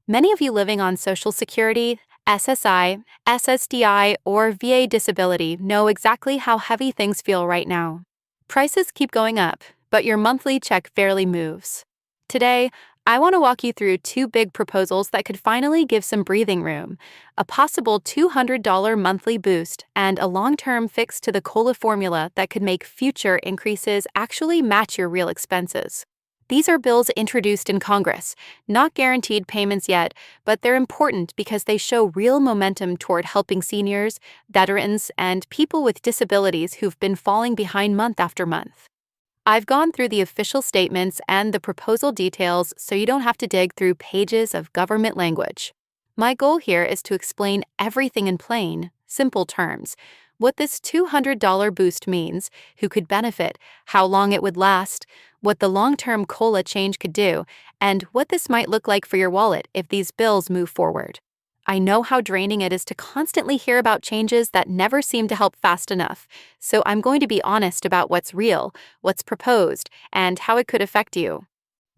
Many of you living on Social Security, SSI, SSDI, or VA disability know exactly how heavy things feel right now. Prices keep going up, but your monthly check barely moves. Today, I want to walk you through two big proposals that could finally give some breathing room: a possible $200 monthly boost and a long-term fix to the COLA formula that could make future increases actually match your real expenses. These are bills introduced in Congress, not guaranteed payments yet, but they're important because they show real momentum toward helping seniors, veterans, and people with disabilities who've been falling behind month after month. I've gone through the official statements and the proposal details so you don't have to dig through pages of government language. My goal here is to explain everything in plain, simple terms: what this $200 boost means, who could benefit, how long it would last, what the long-term COLA change could do, and what this might look like for your wallet if these bills move forward. I know how draining it is to constantly hear about changes that never seem to help fast enough, so I'm going to be honest about what's real, what's proposed, and how it could affect you.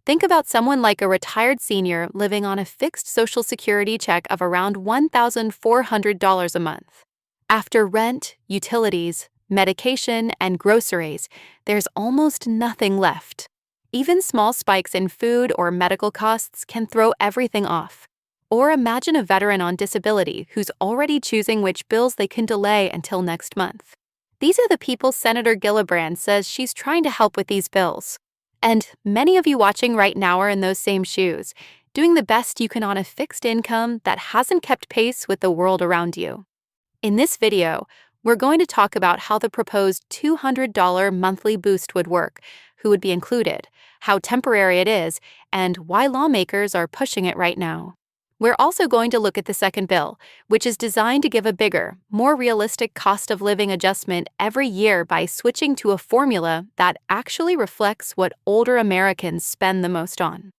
Think about someone like a retired senior living on a fixed Social Security check of around $1,400 a month. After rent, utilities, medication, and groceries, there's almost nothing left. Even small spikes in food or medical costs can throw everything off. Or imagine a veteran on disability who's already choosing which bills they can delay until next month. These are the people Senator Gillibrand says she's trying to help with these bills. And many of you watching right now are in those same shoes, doing the best you can on a fixed income that hasn't kept pace with the world around you. In this video, we're going to talk about how the proposed $200 monthly boost would work, who would be included, how temporary it is, and why lawmakers are pushing it right now. We're also going to look at the second bill, which is designed to give a bigger, more realistic cost of living adjustment every year by switching to a formula that actually reflects what older Americans spend the most on.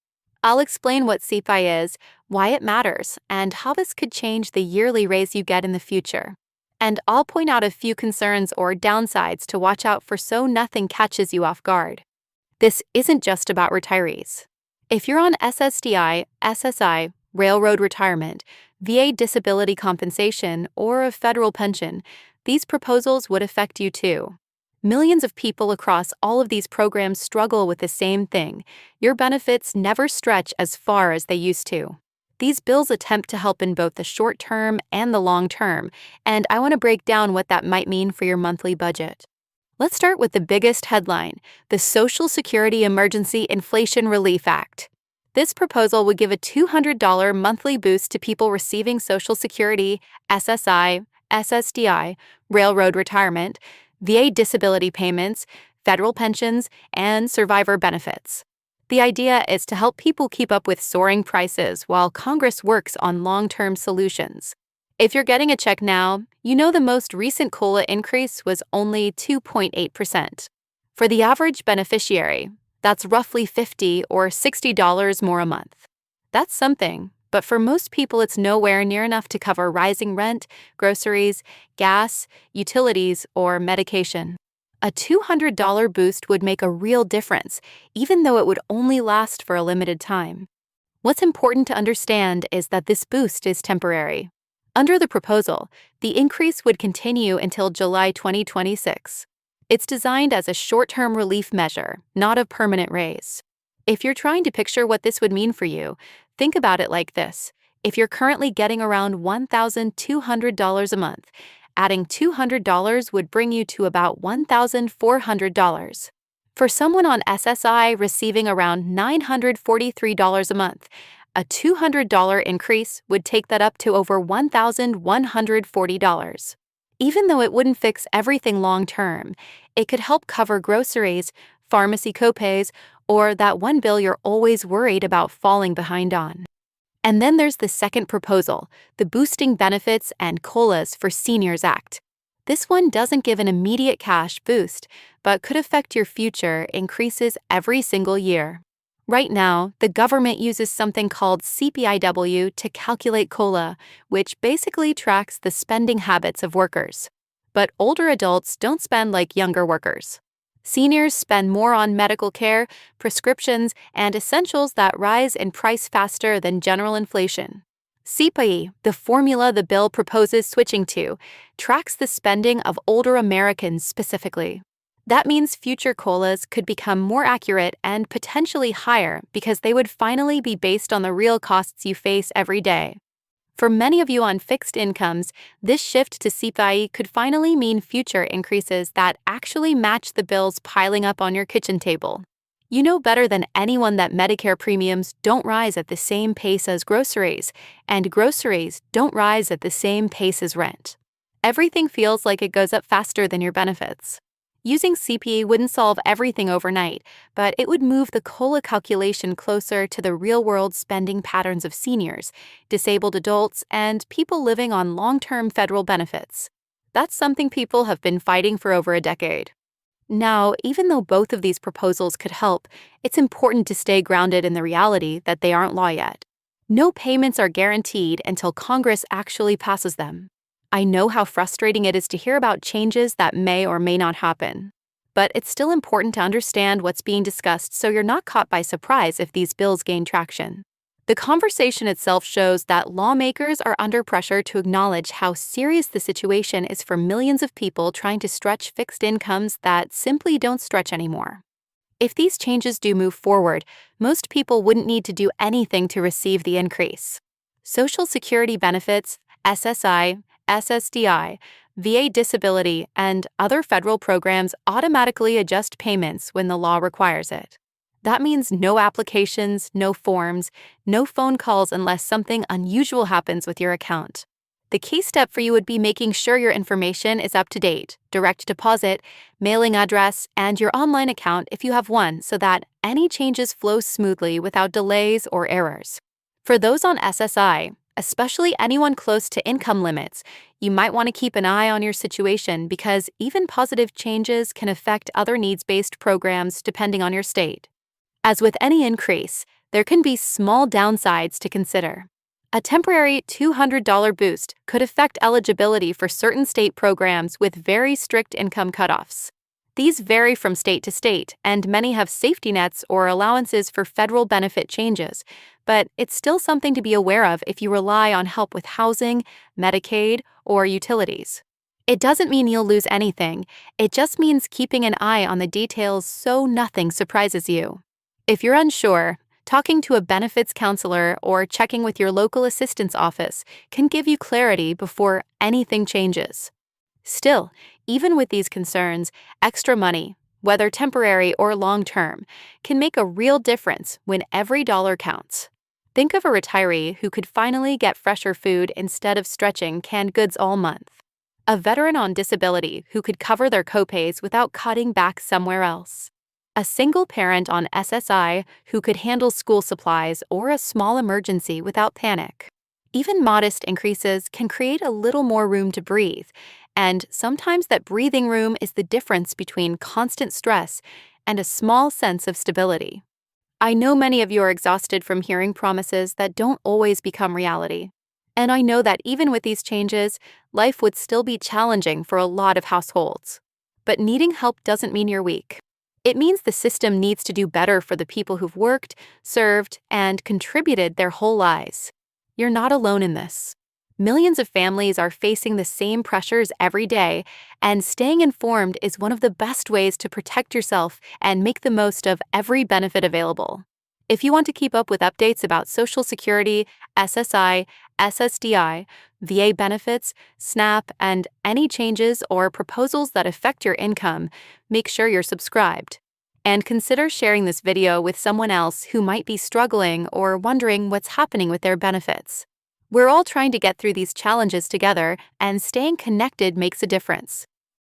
I'll explain what SSI is, why it matters, and how this could change the yearly raise you get in the future. And I'll point out a few concerns or downsides to watch out for so nothing catches you off guard. This isn't just about retirees. If you're on SSDI, SSI, railroad retirement, VA disability compensation, or a federal pension, these proposals would affect you too. Millions of people across all of these programs struggle with the same thing: your benefits never stretch as far as they used to. These bills attempt to help in both the short term and the long term, and I want to break down what that might mean for your monthly budget. Let's start with the biggest headline: the Social Security Emergency Inflation Relief Act. This proposal would give a $200 monthly boost to people receiving Social Security, SSI, SSDI, railroad retirement, VA disability payments, federal pensions, and survivor benefits. The idea is to help people keep up with soaring prices while Congress works on long-term solutions. If you're getting a check now, you know the most recent COLA increase was only 2.8%. For the average beneficiary, that's roughly $50 or $60 more a month. That's something, but for most people it's nowhere near enough to cover rising rent, groceries, gas, utilities, or medication. A $200 boost would make a real difference, even though it would only last for a limited time. What's important to understand is that this boost is temporary. Under the proposal, the increase would continue until July 2026. It's designed as a short-term relief measure, not a permanent raise. If you're trying to picture what this would mean for you, think about it like this: if you're currently getting around $1,200 a month, adding $200 would bring you to about $1,400. For someone on SSI receiving around $943 a month, a $200 increase would take that up to over $1,140. Even though it wouldn't fix everything long-term, it could help cover groceries, pharmacy copays, or that one bill you're always worried about falling behind on. And then there's the second proposal, the Boosting Benefits and COLAs for Seniors Act. This one doesn't give an immediate cash boost, but could affect your future increases every single year. Right now, the government uses something called CPIW to calculate COLA, which basically tracks the spending habits of workers. But older adults don't spend like younger workers. Seniors spend more on medical care, prescriptions, and essentials that rise in price faster than general inflation. SSI, the formula the bill proposes switching to, tracks the spending of older Americans specifically. That means future COLAs could become more accurate and potentially higher because they would finally be based on the real costs you face every day. For many of you on fixed incomes, this shift to SSI could finally mean future increases that actually match the bills piling up on your kitchen table. You know better than anyone that Medicare premiums don't rise at the same pace as groceries, and groceries don't rise at the same pace as rent. Everything feels like it goes up faster than your benefits. Using CPE wouldn't solve everything overnight, but it would move the COLA calculation closer to the real-world spending patterns of seniors, disabled adults, and people living on long-term federal benefits. That's something people have been fighting for over a decade. Now, even though both of these proposals could help, it's important to stay grounded in the reality that they aren't law yet. No payments are guaranteed until Congress actually passes them. I know how frustrating it is to hear about changes that may or may not happen. But it's still important to understand what's being discussed so you're not caught by surprise if these bills gain traction. The conversation itself shows that lawmakers are under pressure to acknowledge how serious the situation is for millions of people trying to stretch fixed incomes that simply don't stretch anymore. If these changes do move forward, most people wouldn't need to do anything to receive the increase. Social Security benefits, SSI, SSDI, VA disability, and other federal programs automatically adjust payments when the law requires it. That means no applications, no forms, no phone calls unless something unusual happens with your account. The key step for you would be making sure your information is up to date, direct deposit, mailing address, and your online account if you have one so that any changes flow smoothly without delays or errors. For those on SSI, especially anyone close to income limits, you might want to keep an eye on your situation because even positive changes can affect other needs-based programs depending on your state. As with any increase, there can be small downsides to consider. A temporary $200 boost could affect eligibility for certain state programs with very strict income cutoffs. These vary from state to state, and many have safety nets or allowances for federal benefit changes, but it's still something to be aware of if you rely on help with housing, Medicaid, or utilities. It doesn't mean you'll lose anything, it just means keeping an eye on the details so nothing surprises you. If you're unsure, talking to a benefits counselor or checking with your local assistance office can give you clarity before anything changes. Still, even with these concerns, extra money, whether temporary or long-term, can make a real difference when every dollar counts. Think of a retiree who could finally get fresher food instead of stretching canned goods all month. A veteran on disability who could cover their copays without cutting back somewhere else. A single parent on SSI who could handle school supplies or a small emergency without panic. Even modest increases can create a little more room to breathe, and sometimes that breathing room is the difference between constant stress and a small sense of stability. I know many of you are exhausted from hearing promises that don't always become reality. And I know that even with these changes, life would still be challenging for a lot of households. But needing help doesn't mean you're weak. It means the system needs to do better for the people who've worked, served, and contributed their whole lives. You're not alone in this. Millions of families are facing the same pressures every day, and staying informed is one of the best ways to protect yourself and make the most of every benefit available. If you want to keep up with updates about Social Security, SSI, SSDI, VA benefits, SNAP, and any changes or proposals that affect your income, make sure you're subscribed. And consider sharing this video with someone else who might be struggling or wondering what's happening with their benefits. We're all trying to get through these challenges together, and staying connected makes a difference.